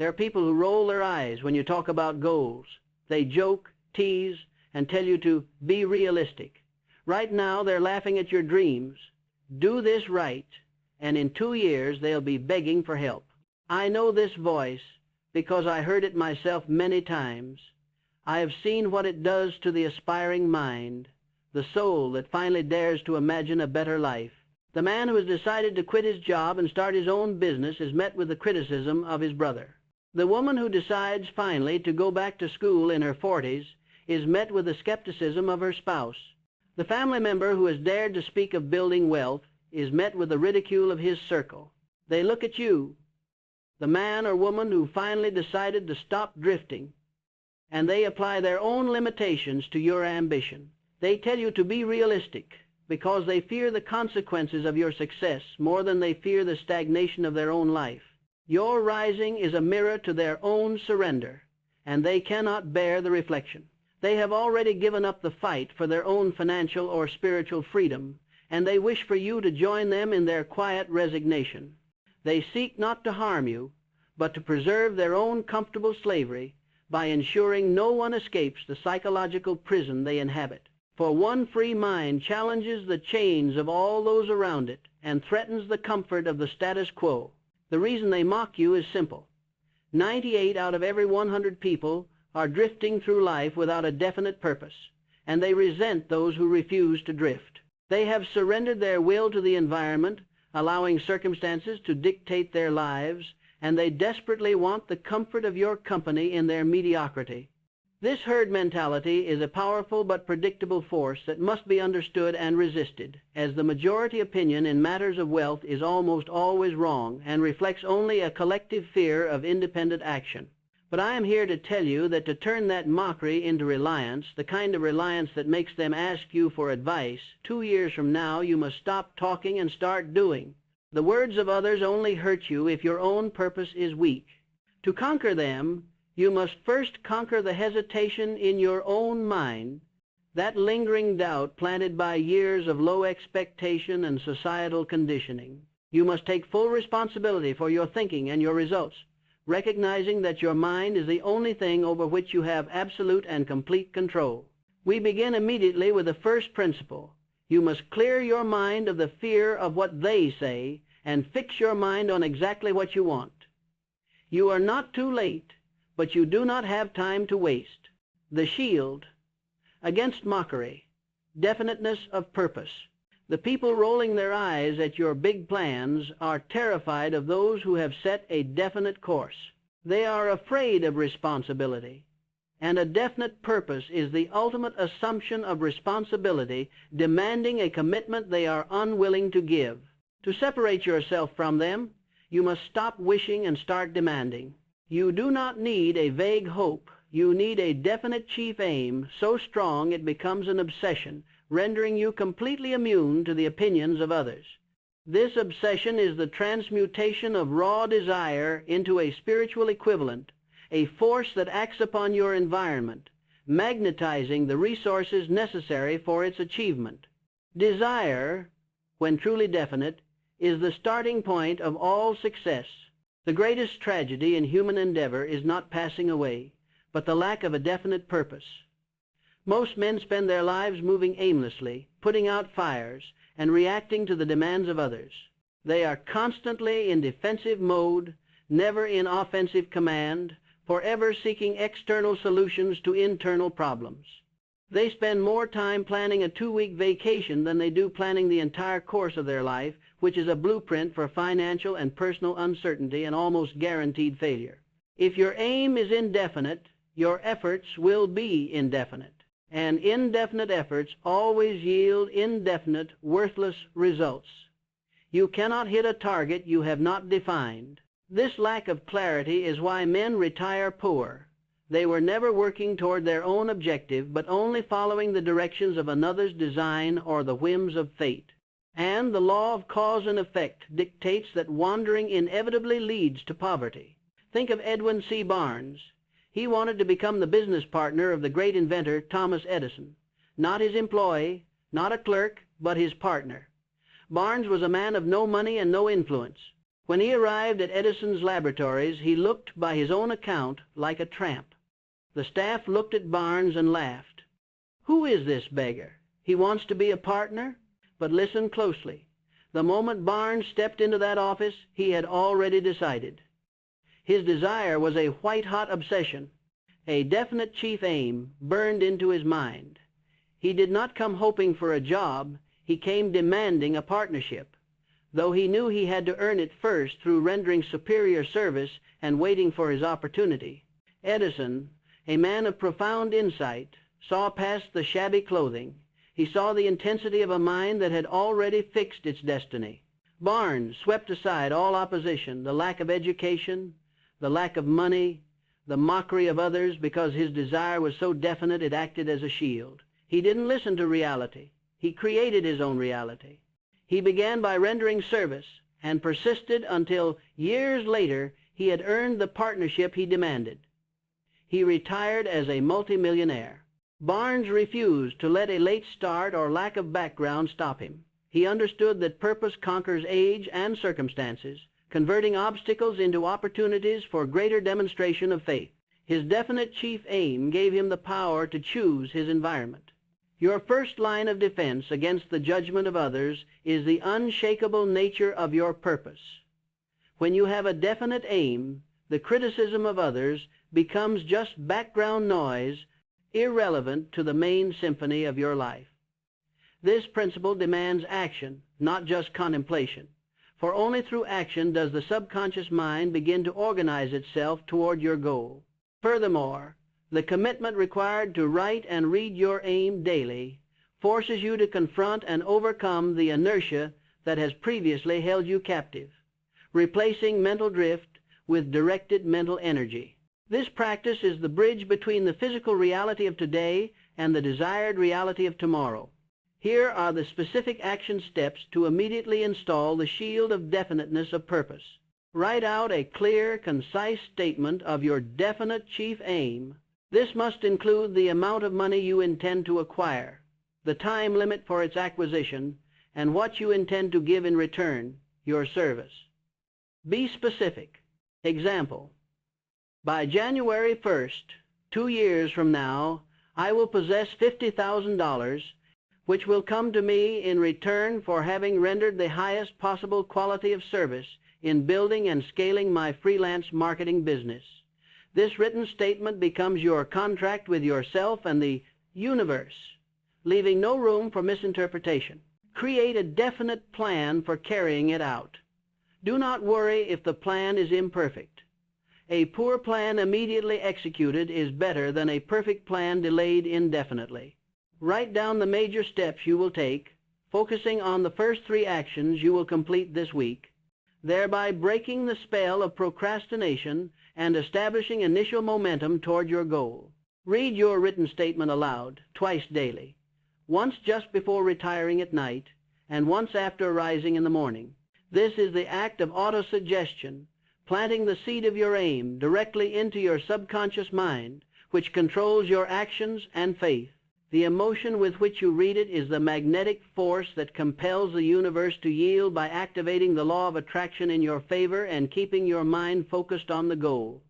There are people who roll their eyes when you talk about goals. They joke, tease, and tell you to be realistic. Right now, they're laughing at your dreams. Do this right, and in 2 years, they'll be begging for help. I know this voice because I heard it myself many times. I have seen what it does to the aspiring mind, the soul that finally dares to imagine a better life. The man who has decided to quit his job and start his own business is met with the criticism of his brother. The woman who decides finally to go back to school in her 40s is met with the skepticism of her spouse. The family member who has dared to speak of building wealth is met with the ridicule of his circle. They look at you, the man or woman who finally decided to stop drifting, and they apply their own limitations to your ambition. They tell you to be realistic because they fear the consequences of your success more than they fear the stagnation of their own life. Your rising is a mirror to their own surrender, and they cannot bear the reflection. They have already given up the fight for their own financial or spiritual freedom, and they wish for you to join them in their quiet resignation. They seek not to harm you, but to preserve their own comfortable slavery by ensuring no one escapes the psychological prison they inhabit. For one free mind challenges the chains of all those around it and threatens the comfort of the status quo. The reason they mock you is simple. 98 out of every 100 people are drifting through life without a definite purpose, and they resent those who refuse to drift. They have surrendered their will to the environment, allowing circumstances to dictate their lives, and they desperately want the comfort of your company in their mediocrity. This herd mentality is a powerful but predictable force that must be understood and resisted, as the majority opinion in matters of wealth is almost always wrong and reflects only a collective fear of independent action. But I am here to tell you that to turn that mockery into reliance, the kind of reliance that makes them ask you for advice, 2 years from now you must stop talking and start doing. The words of others only hurt you if your own purpose is weak. To conquer them, you must first conquer the hesitation in your own mind, that lingering doubt planted by years of low expectation and societal conditioning. You must take full responsibility for your thinking and your results, recognizing that your mind is the only thing over which you have absolute and complete control. We begin immediately with the first principle. You must clear your mind of the fear of what they say and fix your mind on exactly what you want. You are not too late, but you do not have time to waste. The Shield Against Mockery, Definiteness of Purpose. The people rolling their eyes at your big plans are terrified of those who have set a definite course. They are afraid of responsibility, and a definite purpose is the ultimate assumption of responsibility, demanding a commitment they are unwilling to give. To separate yourself from them, you must stop wishing and start demanding. You do not need a vague hope. You need a definite chief aim, so strong it becomes an obsession, rendering you completely immune to the opinions of others. This obsession is the transmutation of raw desire into a spiritual equivalent, a force that acts upon your environment, magnetizing the resources necessary for its achievement. Desire, when truly definite, is the starting point of all success. The greatest tragedy in human endeavor is not passing away, but the lack of a definite purpose. Most men spend their lives moving aimlessly, putting out fires, and reacting to the demands of others. They are constantly in defensive mode, never in offensive command, forever seeking external solutions to internal problems. They spend more time planning a 2-week vacation than they do planning the entire course of their life, which is a blueprint for financial and personal uncertainty and almost guaranteed failure. If your aim is indefinite, your efforts will be indefinite, and indefinite efforts always yield indefinite, worthless results. You cannot hit a target you have not defined. This lack of clarity is why men retire poor. They were never working toward their own objective, but only following the directions of another's design or the whims of fate. And the law of cause and effect dictates that wandering inevitably leads to poverty. Think of Edwin C. Barnes. He wanted to become the business partner of the great inventor Thomas Edison. Not his employee, not a clerk, but his partner. Barnes was a man of no money and no influence. When he arrived at Edison's laboratories, he looked, by his own account, like a tramp. The staff looked at Barnes and laughed. Who is this beggar? He wants to be a partner? But listen closely. The moment Barnes stepped into that office, he had already decided. His desire was a white-hot obsession. A definite chief aim burned into his mind. He did not come hoping for a job. He came demanding a partnership, though he knew he had to earn it first through rendering superior service and waiting for his opportunity. Edison, a man of profound insight, saw past the shabby clothing. He saw the intensity of a mind that had already fixed its destiny. Barnes swept aside all opposition, the lack of education, the lack of money, the mockery of others, because his desire was so definite it acted as a shield. He didn't listen to reality. He created his own reality. He began by rendering service and persisted until years later he had earned the partnership he demanded. He retired as a multimillionaire. Barnes refused to let a late start or lack of background stop him. He understood that purpose conquers age and circumstances, converting obstacles into opportunities for greater demonstration of faith. His definite chief aim gave him the power to choose his environment. Your first line of defense against the judgment of others is the unshakable nature of your purpose. When you have a definite aim, the criticism of others becomes just background noise, irrelevant to the main symphony of your life. This principle demands action, not just contemplation, for only through action does the subconscious mind begin to organize itself toward your goal. Furthermore, the commitment required to write and read your aim daily forces you to confront and overcome the inertia that has previously held you captive, replacing mental drift with directed mental energy. This practice is the bridge between the physical reality of today and the desired reality of tomorrow. Here are the specific action steps to immediately install the shield of definiteness of purpose. Write out a clear, concise statement of your definite chief aim. This must include the amount of money you intend to acquire, the time limit for its acquisition, and what you intend to give in return, your service. Be specific. Example: by January 1st, 2 years from now, I will possess $50,000, which will come to me in return for having rendered the highest possible quality of service in building and scaling my freelance marketing business. This written statement becomes your contract with yourself and the universe, leaving no room for misinterpretation. Create a definite plan for carrying it out. Do not worry if the plan is imperfect. A poor plan immediately executed is better than a perfect plan delayed indefinitely. Write down the major steps you will take, focusing on the first 3 actions you will complete this week, thereby breaking the spell of procrastination and establishing initial momentum toward your goal. Read your written statement aloud twice daily, once just before retiring at night and once after rising in the morning. This is the act of autosuggestion, planting the seed of your aim directly into your subconscious mind, which controls your actions and faith. The emotion with which you read it is the magnetic force that compels the universe to yield by activating the law of attraction in your favor and keeping your mind focused on the goal.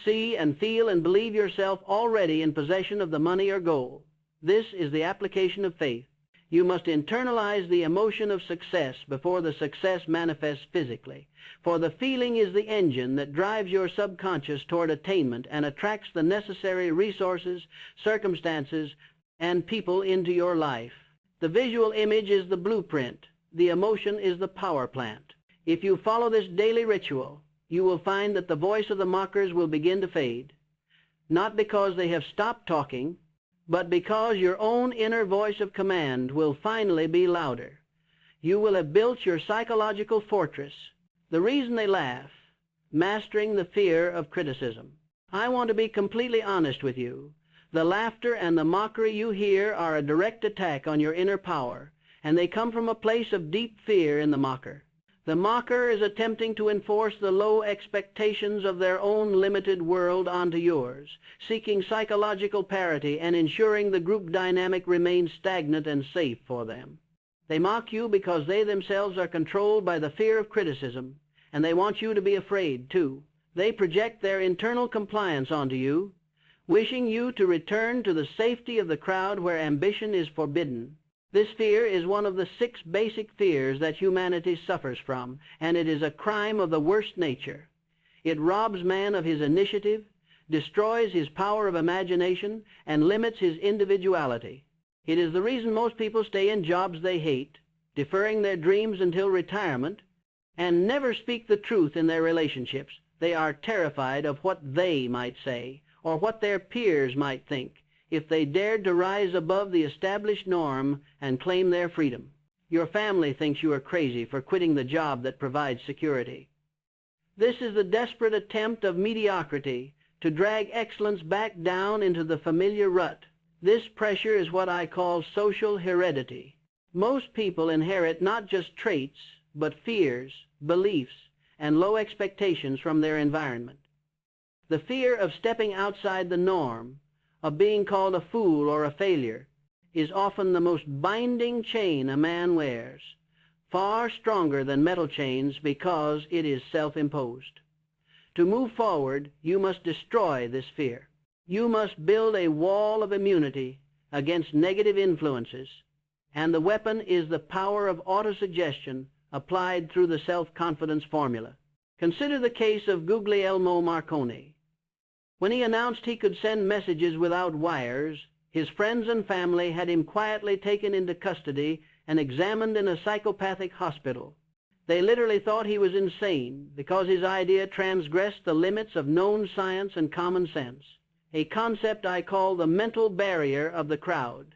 See and feel and believe yourself already in possession of the money or goal. This is the application of faith. You must internalize the emotion of success before the success manifests physically, for the feeling is the engine that drives your subconscious toward attainment and attracts the necessary resources, circumstances, and people into your life. The visual image is the blueprint. The emotion is the power plant. If you follow this daily ritual, you will find that the voice of the mockers will begin to fade, not because they have stopped talking, but because your own inner voice of command will finally be louder. You will have built your psychological fortress. The reason they laugh: mastering the fear of criticism. I want to be completely honest with you. The laughter and the mockery you hear are a direct attack on your inner power, and they come from a place of deep fear in the mocker. The mocker is attempting to enforce the low expectations of their own limited world onto yours, seeking psychological parity and ensuring the group dynamic remains stagnant and safe for them. They mock you because they themselves are controlled by the fear of criticism, and they want you to be afraid, too. They project their internal compliance onto you, wishing you to return to the safety of the crowd where ambition is forbidden. This fear is one of the 6 basic fears that humanity suffers from, and it is a crime of the worst nature. It robs man of his initiative, destroys his power of imagination, and limits his individuality. It is the reason most people stay in jobs they hate, deferring their dreams until retirement, and never speak the truth in their relationships. They are terrified of what they might say, or what their peers might think, if they dared to rise above the established norm and claim their freedom. Your family thinks you are crazy for quitting the job that provides security. This is the desperate attempt of mediocrity to drag excellence back down into the familiar rut. This pressure is what I call social heredity. Most people inherit not just traits, but fears, beliefs, and low expectations from their environment. The fear of stepping outside the norm, of being called a fool or a failure, is often the most binding chain a man wears, far stronger than metal chains because it is self-imposed. To move forward, you must destroy this fear. You must build a wall of immunity against negative influences, and the weapon is the power of autosuggestion applied through the self-confidence formula. Consider the case of Guglielmo Marconi. When he announced he could send messages without wires, his friends and family had him quietly taken into custody and examined in a psychopathic hospital. They literally thought he was insane because his idea transgressed the limits of known science and common sense, a concept I call the mental barrier of the crowd.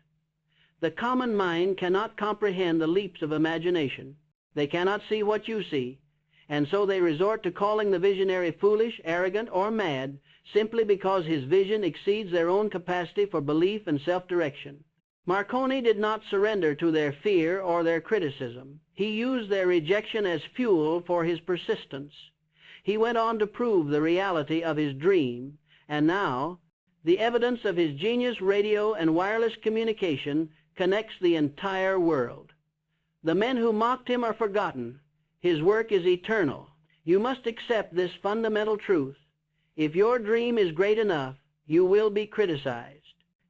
The common mind cannot comprehend the leaps of imagination. They cannot see what you see, and so they resort to calling the visionary foolish, arrogant, or mad simply because his vision exceeds their own capacity for belief and self-direction. Marconi did not surrender to their fear or their criticism. He used their rejection as fuel for his persistence. He went on to prove the reality of his dream, and now the evidence of his genius radio and wireless communication connects the entire world. The men who mocked him are forgotten. His work is eternal. You must accept this fundamental truth. If your dream is great enough, you will be criticized.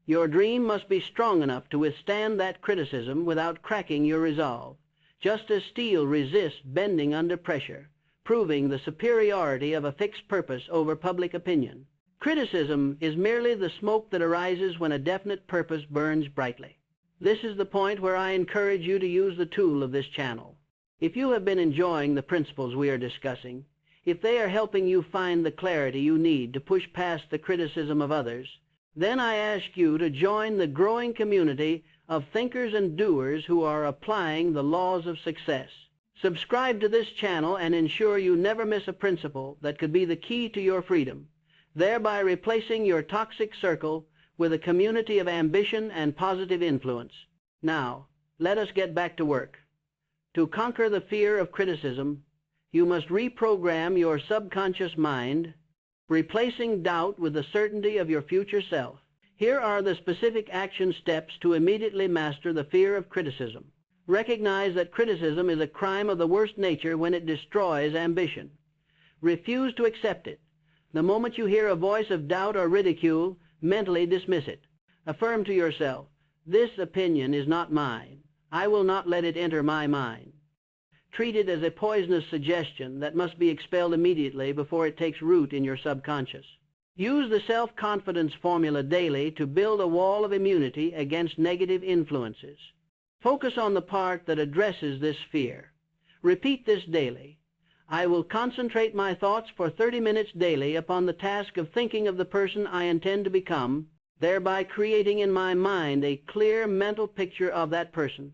Your dream must be strong enough to withstand that criticism without cracking your resolve, just as steel resists bending under pressure, proving the superiority of a fixed purpose over public opinion. Criticism is merely the smoke that arises when a definite purpose burns brightly. This is the point where I encourage you to use the tool of this channel. If you have been enjoying the principles we are discussing, if they are helping you find the clarity you need to push past the criticism of others, then I ask you to join the growing community of thinkers and doers who are applying the laws of success. Subscribe to this channel and ensure you never miss a principle that could be the key to your freedom, thereby replacing your toxic circle with a community of ambition and positive influence. Now, let us get back to work. To conquer the fear of criticism, you must reprogram your subconscious mind, replacing doubt with the certainty of your future self. Here are the specific action steps to immediately master the fear of criticism. Recognize that criticism is a crime of the worst nature when it destroys ambition. Refuse to accept it. The moment you hear a voice of doubt or ridicule, mentally dismiss it. Affirm to yourself, "This opinion is not mine. I will not let it enter my mind." Treat it as a poisonous suggestion that must be expelled immediately before it takes root in your subconscious. Use the self-confidence formula daily to build a wall of immunity against negative influences. Focus on the part that addresses this fear. Repeat this daily. I will concentrate my thoughts for 30 minutes daily upon the task of thinking of the person I intend to become, thereby creating in my mind a clear mental picture of that person.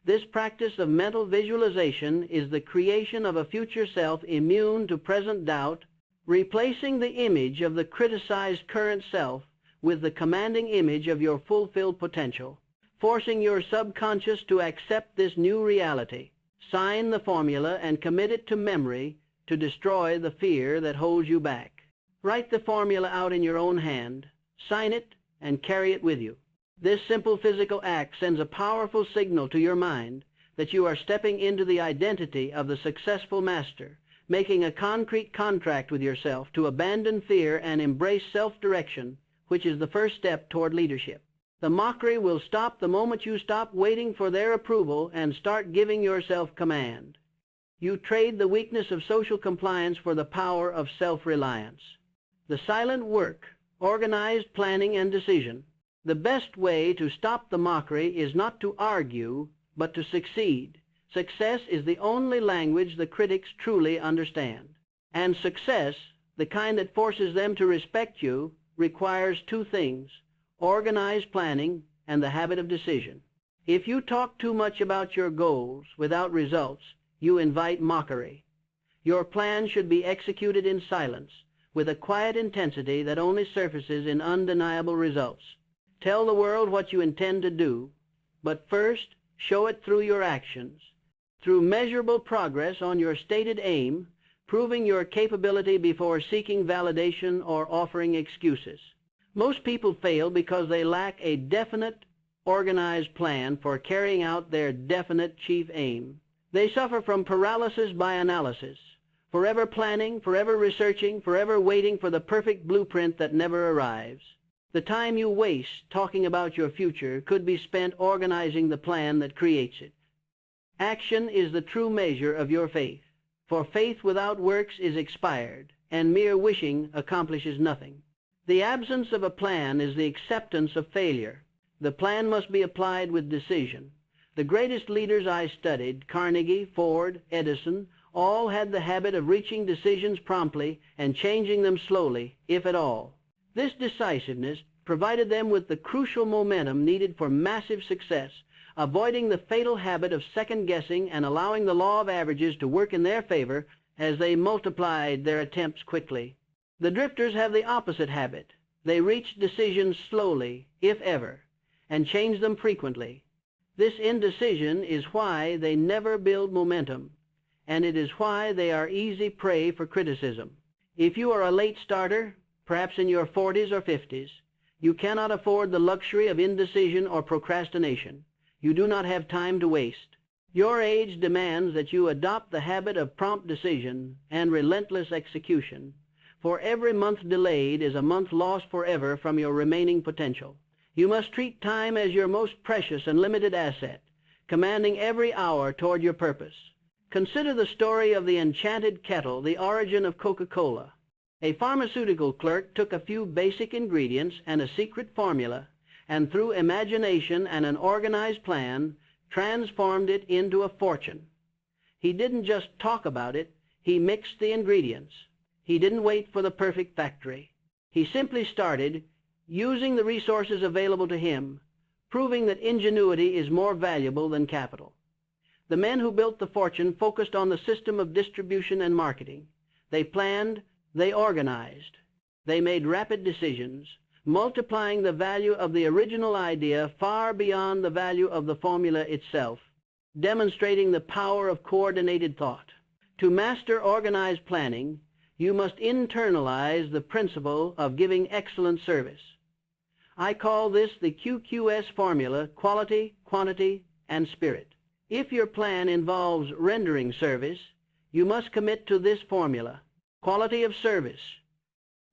This practice of mental visualization is the creation of a future self immune to present doubt, replacing the image of the criticized current self with the commanding image of your fulfilled potential, forcing your subconscious to accept this new reality. Sign the formula and commit it to memory to destroy the fear that holds you back. Write the formula out in your own hand, sign it, and carry it with you. This simple physical act sends a powerful signal to your mind that you are stepping into the identity of the successful master, making a concrete contract with yourself to abandon fear and embrace self-direction, which is the first step toward leadership. The mockery will stop the moment you stop waiting for their approval and start giving yourself command. You trade the weakness of social compliance for the power of self-reliance. The silent work, organized planning and decision. The best way to stop the mockery is not to argue, but to succeed. Success is the only language the critics truly understand. And success, the kind that forces them to respect you, requires two things: organized planning and the habit of decision. If you talk too much about your goals without results, you invite mockery. Your plan should be executed in silence, with a quiet intensity that only surfaces in undeniable results. Tell the world what you intend to do, but first show it through your actions, through measurable progress on your stated aim, proving your capability before seeking validation or offering excuses. Most people fail because they lack a definite, organized plan for carrying out their definite chief aim. They suffer from paralysis by analysis, forever planning, forever researching, forever waiting for the perfect blueprint that never arrives. The time you waste talking about your future could be spent organizing the plan that creates it. Action is the true measure of your faith, for faith without works is expired, and mere wishing accomplishes nothing. The absence of a plan is the acceptance of failure. The plan must be applied with decision. The greatest leaders I studied, Carnegie, Ford, Edison, all had the habit of reaching decisions promptly and changing them slowly, if at all. This decisiveness provided them with the crucial momentum needed for massive success, avoiding the fatal habit of second-guessing and allowing the law of averages to work in their favor as they multiplied their attempts quickly. The drifters have the opposite habit. They reach decisions slowly, if ever, and change them frequently. This indecision is why they never build momentum, and it is why they are easy prey for criticism. If you are a late starter, perhaps in your 40s or 50s, you cannot afford the luxury of indecision or procrastination. You do not have time to waste. Your age demands that you adopt the habit of prompt decision and relentless execution, for every month delayed is a month lost forever from your remaining potential. You must treat time as your most precious and limited asset, commanding every hour toward your purpose. Consider the story of the enchanted kettle, the origin of Coca-Cola. A pharmaceutical clerk took a few basic ingredients and a secret formula, and through imagination and an organized plan, transformed it into a fortune. He didn't just talk about it, he mixed the ingredients. He didn't wait for the perfect factory. He simply started, using the resources available to him, proving that ingenuity is more valuable than capital. The men who built the fortune focused on the system of distribution and marketing. They planned, they organized, they made rapid decisions, multiplying the value of the original idea far beyond the value of the formula itself, demonstrating the power of coordinated thought. To master organized planning, you must internalize the principle of giving excellent service. I call this the QQS formula: quality, quantity, and spirit. If your plan involves rendering service, you must commit to this formula: quality of service.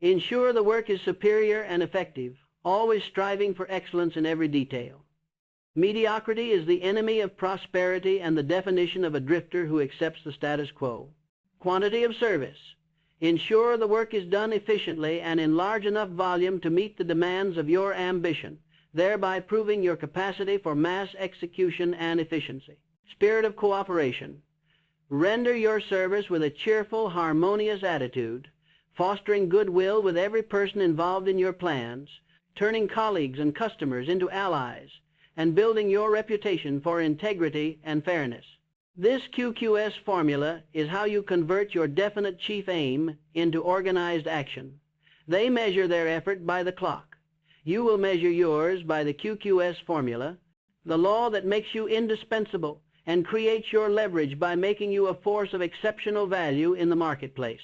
Ensure the work is superior and effective, always striving for excellence in every detail. Mediocrity is the enemy of prosperity and the definition of a drifter who accepts the status quo. Quantity of service. Ensure the work is done efficiently and in large enough volume to meet the demands of your ambition, thereby proving your capacity for mass execution and efficiency. Spirit of cooperation. Render your service with a cheerful, harmonious attitude, fostering goodwill with every person involved in your plans, turning colleagues and customers into allies, and building your reputation for integrity and fairness. This QQS formula is how you convert your definite chief aim into organized action. They measure their effort by the clock. You will measure yours by the QQS formula, the law that makes you indispensable and creates your leverage by making you a force of exceptional value in the marketplace.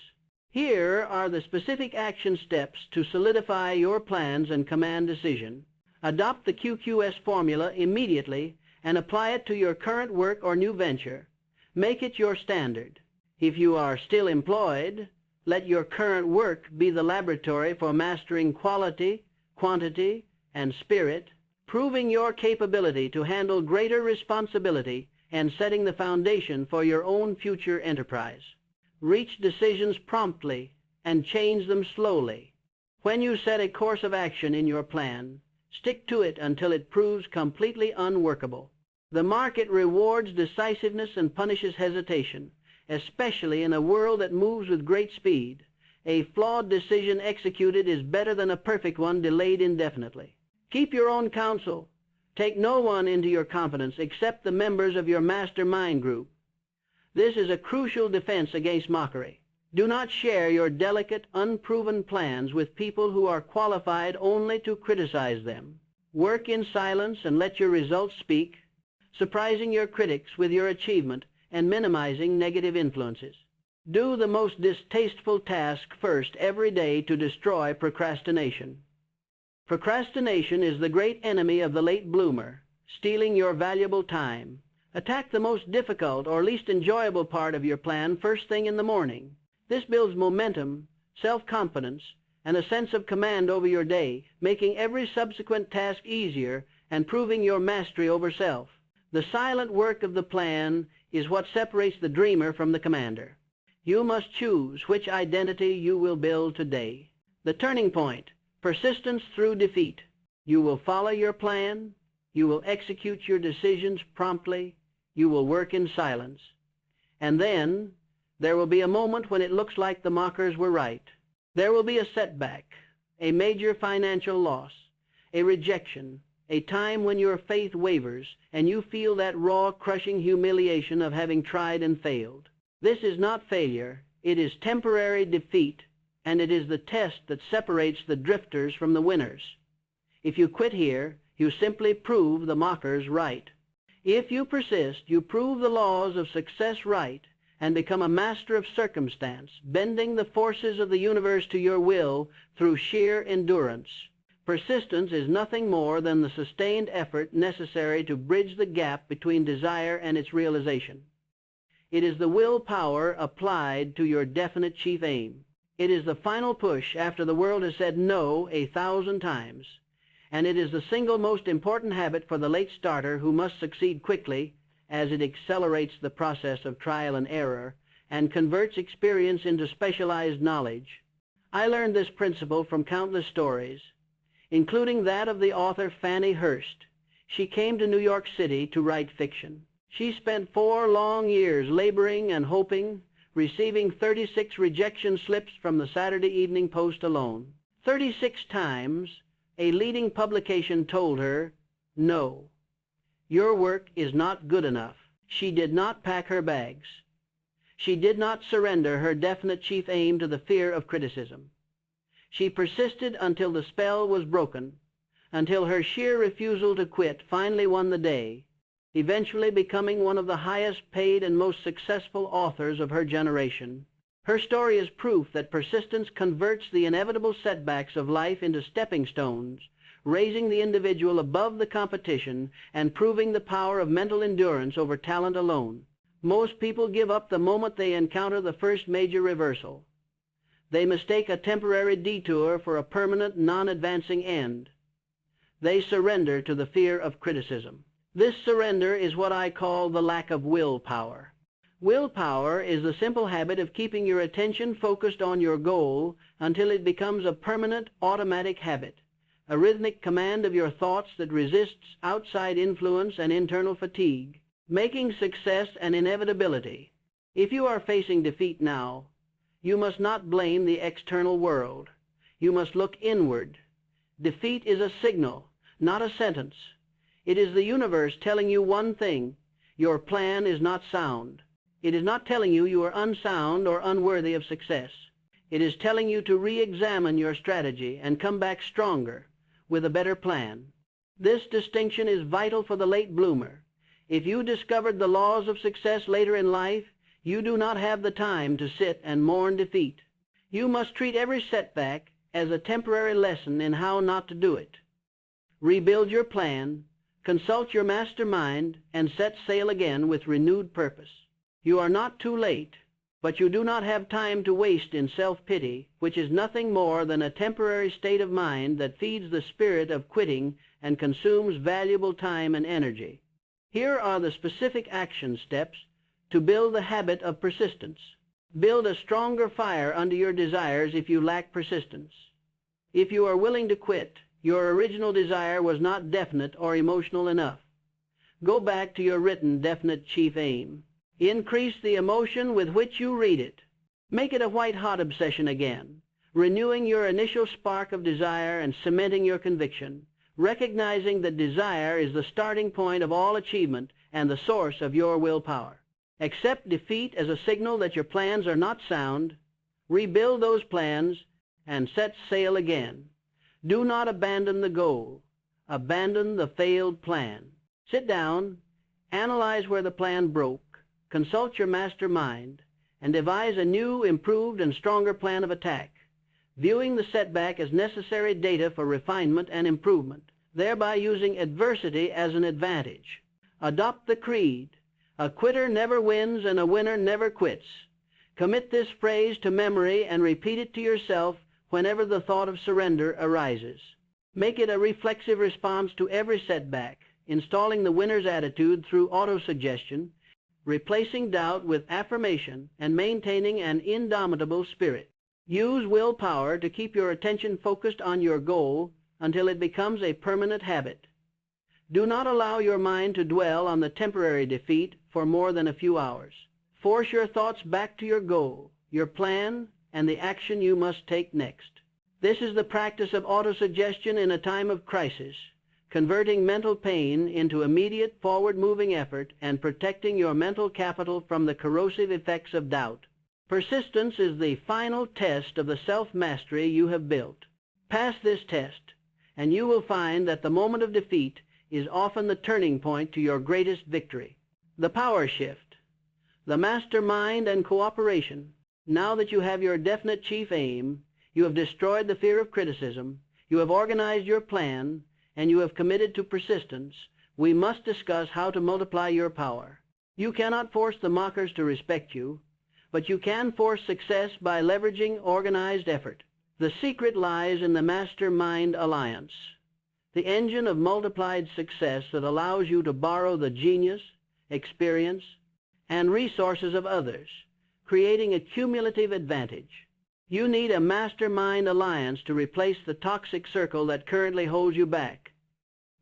Here are the specific action steps to solidify your plans and command decision. Adopt the QQS formula immediately and apply it to your current work or new venture. Make it your standard. If you are still employed, let your current work be the laboratory for mastering quality, quantity, and spirit, proving your capability to handle greater responsibility and setting the foundation for your own future enterprise. Reach decisions promptly and change them slowly. When you set a course of action in your plan, stick to it until it proves completely unworkable. The market rewards decisiveness and punishes hesitation, especially in a world that moves with great speed. A flawed decision executed is better than a perfect one delayed indefinitely. Keep your own counsel. Take no one into your confidence except the members of your mastermind group. This is a crucial defense against mockery. Do not share your delicate, unproven plans with people who are qualified only to criticize them. Work in silence and let your results speak, surprising your critics with your achievement and minimizing negative influences. Do the most distasteful task first every day to destroy procrastination. Procrastination is the great enemy of the late bloomer, stealing your valuable time. Attack the most difficult or least enjoyable part of your plan first thing in the morning. This builds momentum, self-confidence, and a sense of command over your day, making every subsequent task easier and proving your mastery over self. The silent work of the plan is what separates the dreamer from the commander. You must choose which identity you will build today. The turning point, persistence through defeat. You will follow your plan. You will execute your decisions promptly. You will work in silence. And then there will be a moment when it looks like the mockers were right. There will be a setback, a major financial loss, a rejection, a time when your faith wavers and you feel that raw, crushing humiliation of having tried and failed. This is not failure. It is temporary defeat, and it is the test that separates the drifters from the winners. If you quit here, you simply prove the mockers right. If you persist, you prove the laws of success right and become a master of circumstance, bending the forces of the universe to your will through sheer endurance. Persistence is nothing more than the sustained effort necessary to bridge the gap between desire and its realization. It is the willpower applied to your definite chief aim. It is the final push after the world has said no 1,000 times. And it is the single most important habit for the late starter who must succeed quickly, as it accelerates the process of trial and error and converts experience into specialized knowledge. I learned this principle from countless stories, including that of the author Fannie Hurst. She came to New York City to write fiction. She spent 4 long years laboring and hoping, receiving 36 rejection slips from the Saturday Evening Post alone. 36 times a leading publication told her, "No, your work is not good enough." She did not pack her bags. She did not surrender her definite chief aim to the fear of criticism. She persisted until the spell was broken, until her sheer refusal to quit finally won the day, eventually becoming one of the highest paid and most successful authors of her generation. Her story is proof that persistence converts the inevitable setbacks of life into stepping stones, raising the individual above the competition and proving the power of mental endurance over talent alone. Most people give up the moment they encounter the first major reversal. They mistake a temporary detour for a permanent, non-advancing end. They surrender to the fear of criticism. This surrender is what I call the lack of willpower. Willpower is the simple habit of keeping your attention focused on your goal until it becomes a permanent, automatic habit, a rhythmic command of your thoughts that resists outside influence and internal fatigue, making success an inevitability. If you are facing defeat now, you must not blame the external world. You must look inward. Defeat is a signal, not a sentence. It is the universe telling you one thing: your plan is not sound. It is not telling you you are unsound or unworthy of success. It is telling you to re-examine your strategy and come back stronger, with a better plan. This distinction is vital for the late bloomer. If you discovered the laws of success later in life, you do not have the time to sit and mourn defeat. You must treat every setback as a temporary lesson in how not to do it. Rebuild your plan, consult your mastermind, and set sail again with renewed purpose. You are not too late, but you do not have time to waste in self-pity, which is nothing more than a temporary state of mind that feeds the spirit of quitting and consumes valuable time and energy. Here are the specific action steps to build the habit of persistence. Build a stronger fire under your desires if you lack persistence. If you are willing to quit, your original desire was not definite or emotional enough. Go back to your written definite chief aim. Increase the emotion with which you read it. Make it a white-hot obsession again, renewing your initial spark of desire and cementing your conviction, recognizing that desire is the starting point of all achievement and the source of your willpower. Accept defeat as a signal that your plans are not sound. Rebuild those plans and set sail again. Do not abandon the goal. Abandon the failed plan. Sit down, analyze where the plan broke, consult your master mind, and devise a new, improved, and stronger plan of attack, viewing the setback as necessary data for refinement and improvement, thereby using adversity as an advantage. Adopt the creed, "A quitter never wins and a winner never quits." Commit this phrase to memory and repeat it to yourself whenever the thought of surrender arises. Make it a reflexive response to every setback, installing the winner's attitude through autosuggestion, replacing doubt with affirmation, and maintaining an indomitable spirit. Use willpower to keep your attention focused on your goal until it becomes a permanent habit. Do not allow your mind to dwell on the temporary defeat for more than a few hours. Force your thoughts back to your goal, your plan, and the action you must take next. This is the practice of autosuggestion in a time of crisis, converting mental pain into immediate forward-moving effort and protecting your mental capital from the corrosive effects of doubt. Persistence is the final test of the self-mastery you have built. Pass this test, and you will find that the moment of defeat is often the turning point to your greatest victory. The power shift, the master mind and cooperation. Now that you have your definite chief aim, you have destroyed the fear of criticism, you have organized your plan, and you have committed to persistence, we must discuss how to multiply your power. You cannot force the mockers to respect you, but you can force success by leveraging organized effort. The secret lies in the master-mind alliance, the engine of multiplied success that allows you to borrow the genius, experience, and resources of others, creating a cumulative advantage. You need a master-mind alliance to replace the toxic circle that currently holds you back.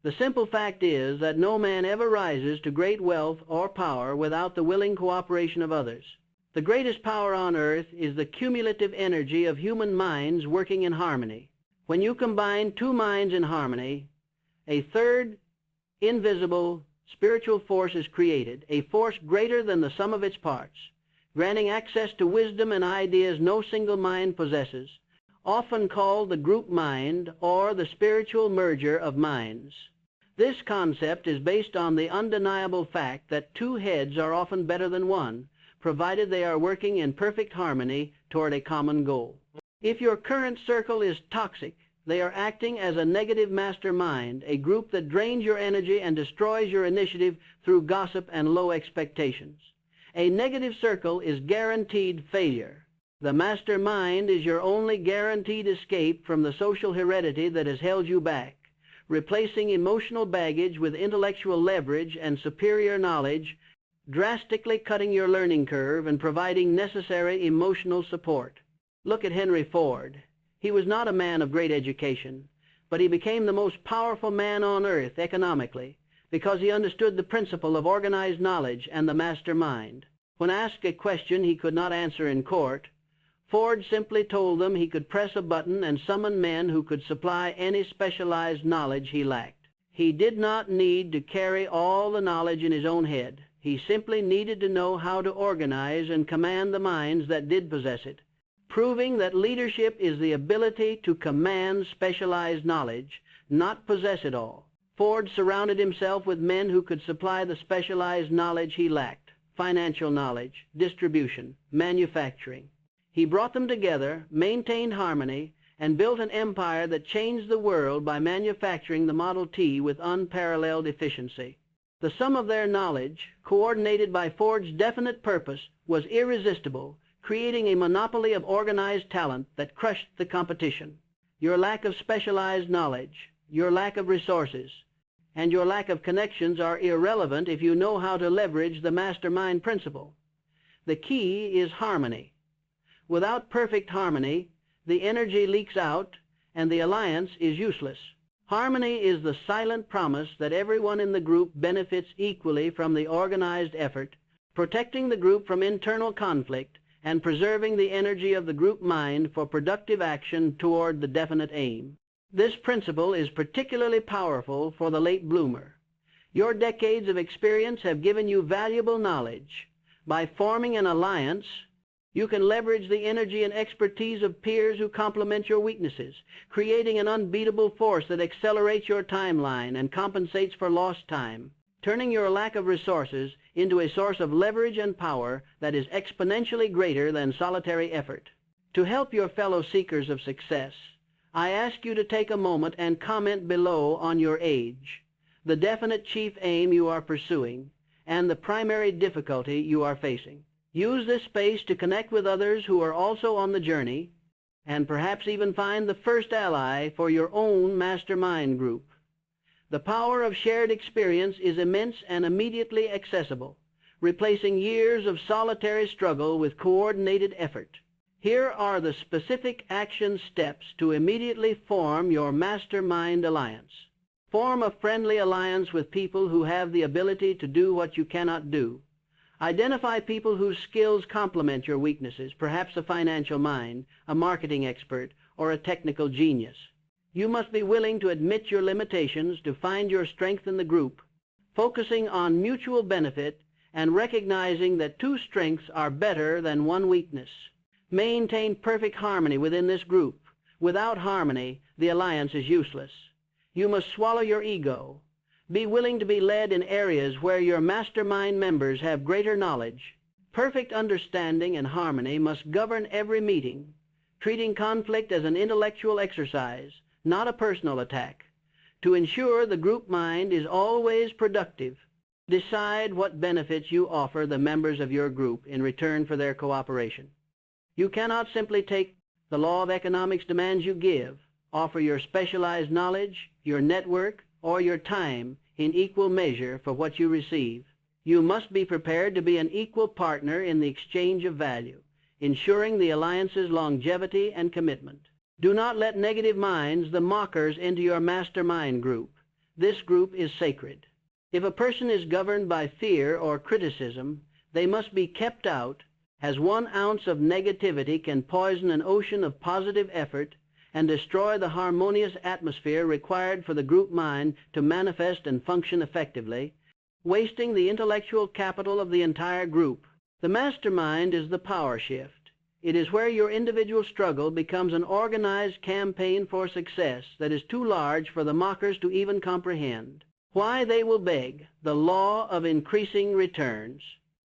The simple fact is that no man ever rises to great wealth or power without the willing cooperation of others. The greatest power on earth is the cumulative energy of human minds working in harmony. When you combine two minds in harmony, a third, invisible, spiritual force is created, a force greater than the sum of its parts, granting access to wisdom and ideas no single mind possesses, often called the group mind or the spiritual merger of minds. This concept is based on the undeniable fact that two heads are often better than one, provided they are working in perfect harmony toward a common goal. If your current circle is toxic, they are acting as a negative mastermind, a group that drains your energy and destroys your initiative through gossip and low expectations. A negative circle is guaranteed failure. The mastermind is your only guaranteed escape from the social heredity that has held you back, replacing emotional baggage with intellectual leverage and superior knowledge, drastically cutting your learning curve and providing necessary emotional support. Look at Henry Ford. He was not a man of great education, but he became the most powerful man on earth economically because he understood the principle of organized knowledge and the master mind. When asked a question he could not answer in court, Ford simply told them he could press a button and summon men who could supply any specialized knowledge he lacked. He did not need to carry all the knowledge in his own head. He simply needed to know how to organize and command the minds that did possess it, proving that leadership is the ability to command specialized knowledge, not possess it all. Ford surrounded himself with men who could supply the specialized knowledge he lacked: financial knowledge, distribution, manufacturing. He brought them together, maintained harmony, and built an empire that changed the world by manufacturing the Model T with unparalleled efficiency. The sum of their knowledge, coordinated by Ford's definite purpose, was irresistible, creating a monopoly of organized talent that crushed the competition. Your lack of specialized knowledge, your lack of resources, and your lack of connections are irrelevant if you know how to leverage the mastermind principle. The key is harmony. Without perfect harmony, the energy leaks out and the alliance is useless. Harmony is the silent promise that everyone in the group benefits equally from the organized effort, protecting the group from internal conflict and preserving the energy of the group mind for productive action toward the definite aim. This principle is particularly powerful for the late bloomer. Your decades of experience have given you valuable knowledge. By forming an alliance, you can leverage the energy and expertise of peers who complement your weaknesses, creating an unbeatable force that accelerates your timeline and compensates for lost time, turning your lack of resources into a source of leverage and power that is exponentially greater than solitary effort. To help your fellow seekers of success, I ask you to take a moment and comment below on your age, the definite chief aim you are pursuing, and the primary difficulty you are facing. Use this space to connect with others who are also on the journey, and perhaps even find the first ally for your own mastermind group. The power of shared experience is immense and immediately accessible, replacing years of solitary struggle with coordinated effort. Here are the specific action steps to immediately form your mastermind alliance. Form a friendly alliance with people who have the ability to do what you cannot do. Identify people whose skills complement your weaknesses, perhaps a financial mind, a marketing expert, or a technical genius. You must be willing to admit your limitations to find your strength in the group, focusing on mutual benefit and recognizing that two strengths are better than one weakness. Maintain perfect harmony within this group. Without harmony, the alliance is useless. You must swallow your ego. Be willing to be led in areas where your mastermind members have greater knowledge. Perfect understanding and harmony must govern every meeting, treating conflict as an intellectual exercise, not a personal attack. To ensure the group mind is always productive, decide what benefits you offer the members of your group in return for their cooperation. You cannot simply take the law of economics demands you give, offer your specialized knowledge, your network, or your time in equal measure for what you receive. You must be prepared to be an equal partner in the exchange of value, ensuring the alliance's longevity and commitment. Do not let negative minds, the mockers, into your mastermind group. This group is sacred. If a person is governed by fear or criticism, they must be kept out, as 1 ounce of negativity can poison an ocean of positive effort and destroy the harmonious atmosphere required for the group mind to manifest and function effectively, wasting the intellectual capital of the entire group. The mastermind is the power shift. It is where your individual struggle becomes an organized campaign for success that is too large for the mockers to even comprehend. Why they will beg, the law of increasing returns.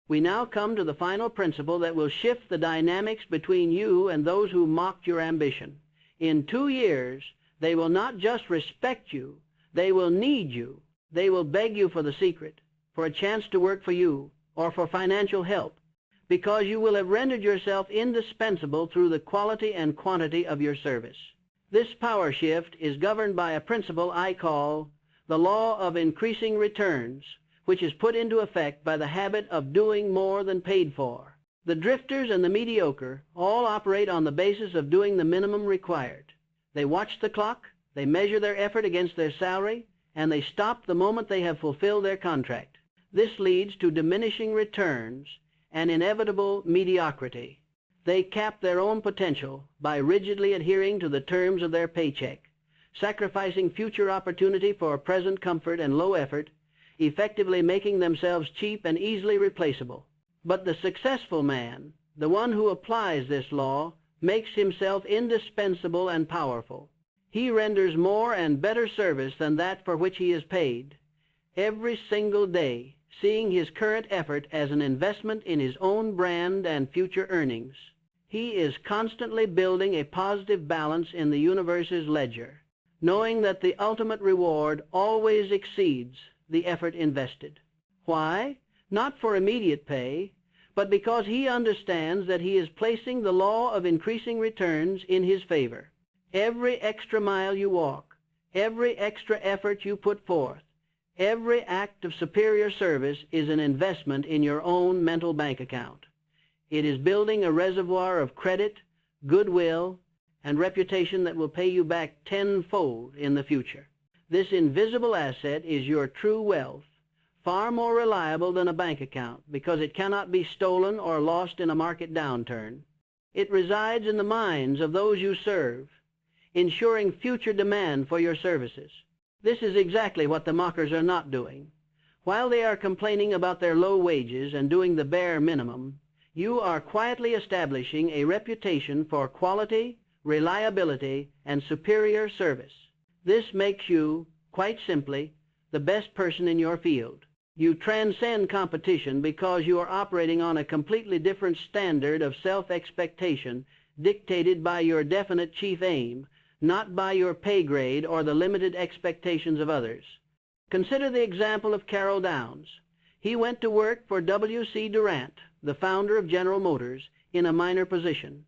We now come to the final principle that will shift the dynamics between you and those who mocked your ambition. In 2 years, they will not just respect you, they will need you. They will beg you for the secret, for a chance to work for you, or for financial help, because you will have rendered yourself indispensable through the quality and quantity of your service. This power shift is governed by a principle I call the law of increasing returns, which is put into effect by the habit of doing more than paid for. The drifters and the mediocre all operate on the basis of doing the minimum required. They watch the clock, they measure their effort against their salary, and they stop the moment they have fulfilled their contract. This leads to diminishing returns and inevitable mediocrity. They cap their own potential by rigidly adhering to the terms of their paycheck, sacrificing future opportunity for present comfort and low effort, effectively making themselves cheap and easily replaceable. But the successful man, the one who applies this law, makes himself indispensable and powerful. He renders more and better service than that for which he is paid, every single day, seeing his current effort as an investment in his own brand and future earnings. He is constantly building a positive balance in the universe's ledger, knowing that the ultimate reward always exceeds the effort invested. Why? Not for immediate pay, but because he understands that he is placing the law of increasing returns in his favor. Every extra mile you walk, every extra effort you put forth, every act of superior service is an investment in your own mental bank account. It is building a reservoir of credit, goodwill, and reputation that will pay you back tenfold in the future. This invisible asset is your true wealth, far more reliable than a bank account because it cannot be stolen or lost in a market downturn. It resides in the minds of those you serve, ensuring future demand for your services. This is exactly what the mockers are not doing. While they are complaining about their low wages and doing the bare minimum, you are quietly establishing a reputation for quality, reliability, and superior service. This makes you, quite simply, the best person in your field. You transcend competition because you are operating on a completely different standard of self-expectation dictated by your definite chief aim, not by your pay grade or the limited expectations of others. Consider the example of Carroll Downs. He went to work for W.C. Durant, the founder of General Motors, in a minor position.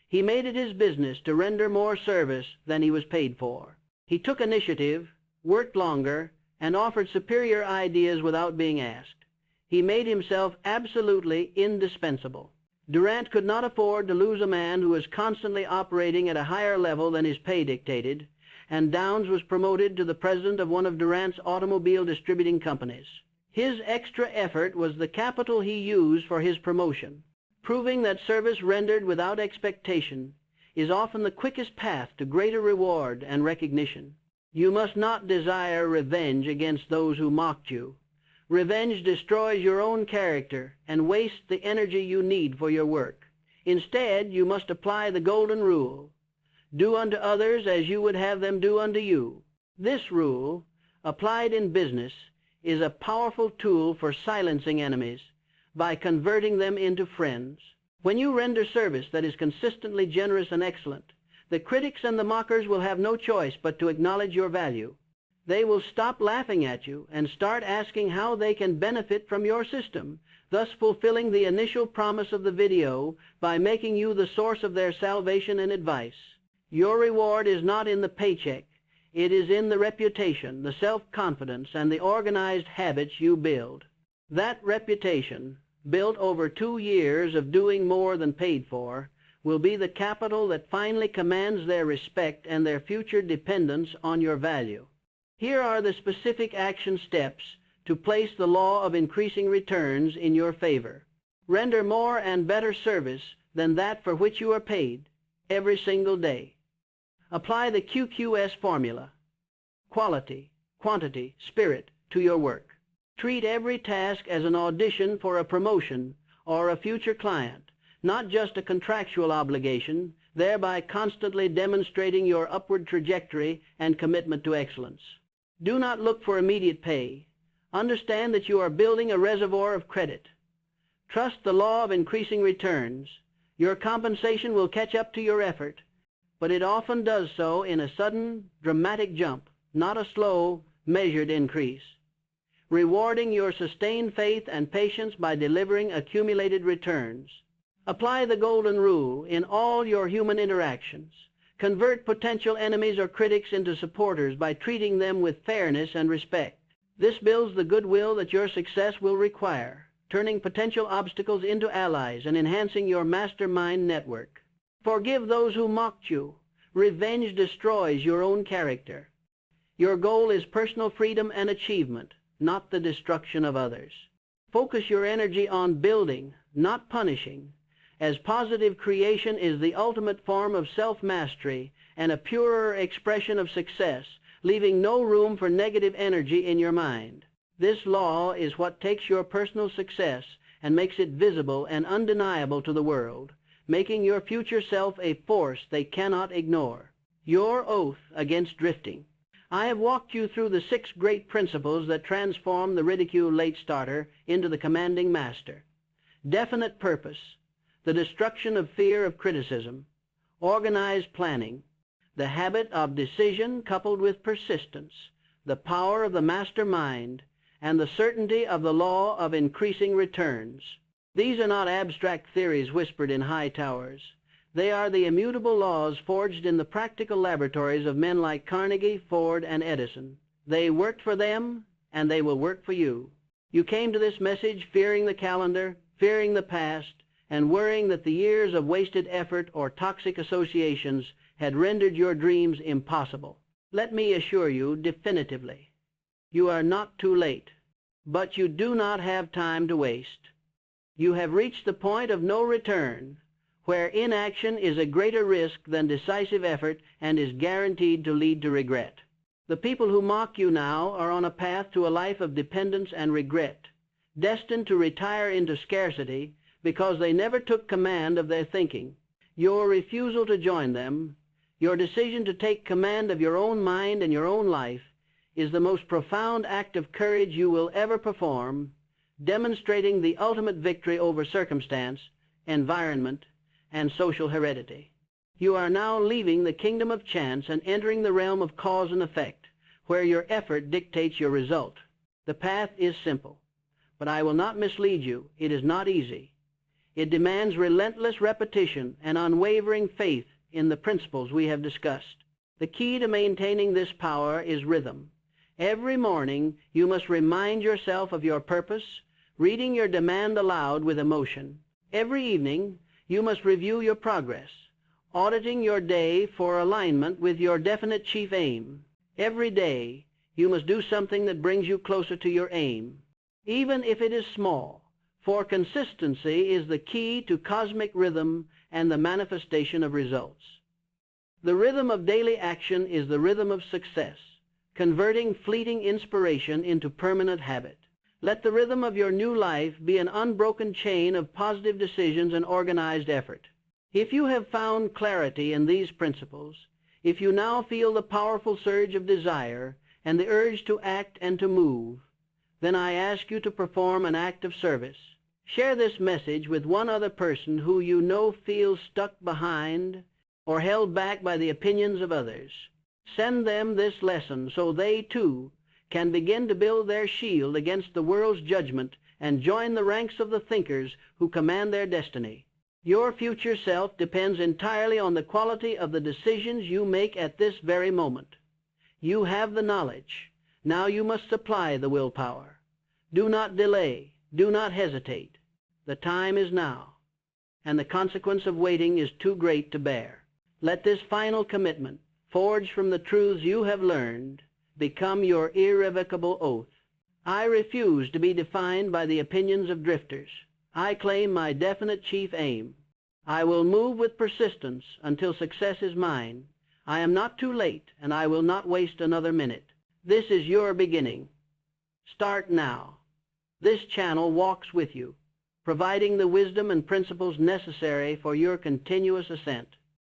He made it his business to render more service than he was paid for. He took initiative, worked longer, and offered superior ideas without being asked. He made himself absolutely indispensable. Durant could not afford to lose a man who was constantly operating at a higher level than his pay dictated, and Downs was promoted to the president of one of Durant's automobile distributing companies. His extra effort was the capital he used for his promotion, proving that service rendered without expectation is often the quickest path to greater reward and recognition. You must not desire revenge against those who mocked you. Revenge destroys your own character and wastes the energy you need for your work. Instead, you must apply the golden rule. Do unto others as you would have them do unto you. This rule, applied in business, is a powerful tool for silencing enemies by converting them into friends. When you render service that is consistently generous and excellent, the critics and the mockers will have no choice but to acknowledge your value. They will stop laughing at you and start asking how they can benefit from your system, thus fulfilling the initial promise of the video by making you the source of their salvation and advice. Your reward is not in the paycheck. It is in the reputation, the self-confidence, and the organized habits you build. That reputation, built over 2 years of doing more than paid for, will be the capital that finally commands their respect and their future dependence on your value. Here are the specific action steps to place the law of increasing returns in your favor. Render more and better service than that for which you are paid every single day. Apply the QQS formula, quality, quantity, spirit, to your work. Treat every task as an audition for a promotion or a future client, not just a contractual obligation, thereby constantly demonstrating your upward trajectory and commitment to excellence. Do not look for immediate pay. Understand that you are building a reservoir of credit. Trust the law of increasing returns. Your compensation will catch up to your effort, but it often does so in a sudden, dramatic jump, not a slow, measured increase, rewarding your sustained faith and patience by delivering accumulated returns. Apply the golden rule in all your human interactions. Convert potential enemies or critics into supporters by treating them with fairness and respect. This builds the goodwill that your success will require, turning potential obstacles into allies and enhancing your mastermind network. Forgive those who mocked you. Revenge destroys your own character. Your goal is personal freedom and achievement, not the destruction of others. Focus your energy on building, not punishing, as positive creation is the ultimate form of self-mastery and a purer expression of success, leaving no room for negative energy in your mind. This law is what takes your personal success and makes it visible and undeniable to the world, making your future self a force they cannot ignore. Your oath against drifting. I have walked you through the 6 great principles that transform the ridicule late starter into the commanding master. Definite purpose, the destruction of fear of criticism, organized planning, the habit of decision coupled with persistence, the power of the master mind, and the certainty of the law of increasing returns. These are not abstract theories whispered in high towers. They are the immutable laws forged in the practical laboratories of men like Carnegie, Ford, and Edison. They worked for them, and they will work for you. You came to this message fearing the calendar, fearing the past, and worrying that the years of wasted effort or toxic associations had rendered your dreams impossible. Let me assure you definitively, you are not too late, but you do not have time to waste. You have reached the point of no return, where inaction is a greater risk than decisive effort and is guaranteed to lead to regret. The people who mock you now are on a path to a life of dependence and regret, destined to retire into scarcity because they never took command of their thinking. Your refusal to join them, your decision to take command of your own mind and your own life, is the most profound act of courage you will ever perform, demonstrating the ultimate victory over circumstance, environment, and social heredity. You are now leaving the kingdom of chance and entering the realm of cause and effect, where your effort dictates your result. The path is simple, but I will not mislead you. It is not easy. It demands relentless repetition and unwavering faith in the principles we have discussed. The key to maintaining this power is rhythm. Every morning you must remind yourself of your purpose, reading your demand aloud with emotion. Every evening you must review your progress, auditing your day for alignment with your definite chief aim. Every day you must do something that brings you closer to your aim, even if it is small, for consistency is the key to cosmic rhythm and the manifestation of results. The rhythm of daily action is the rhythm of success, converting fleeting inspiration into permanent habit. Let the rhythm of your new life be an unbroken chain of positive decisions and organized effort. If you have found clarity in these principles, if you now feel the powerful surge of desire and the urge to act and to move, then I ask you to perform an act of service. Share this message with one other person who you know feels stuck behind or held back by the opinions of others. Send them this lesson so they, too, can begin to build their shield against the world's judgment and join the ranks of the thinkers who command their destiny. Your future self depends entirely on the quality of the decisions you make at this very moment. You have the knowledge. Now you must supply the willpower. Do not delay. Do not hesitate. The time is now, and the consequence of waiting is too great to bear. Let this final commitment, forged from the truths you have learned, become your irrevocable oath. I refuse to be defined by the opinions of drifters. I claim my definite chief aim. I will move with persistence until success is mine. I am not too late, and I will not waste another minute. This is your beginning. Start now. This channel walks with you, providing the wisdom and principles necessary for your continuous ascent.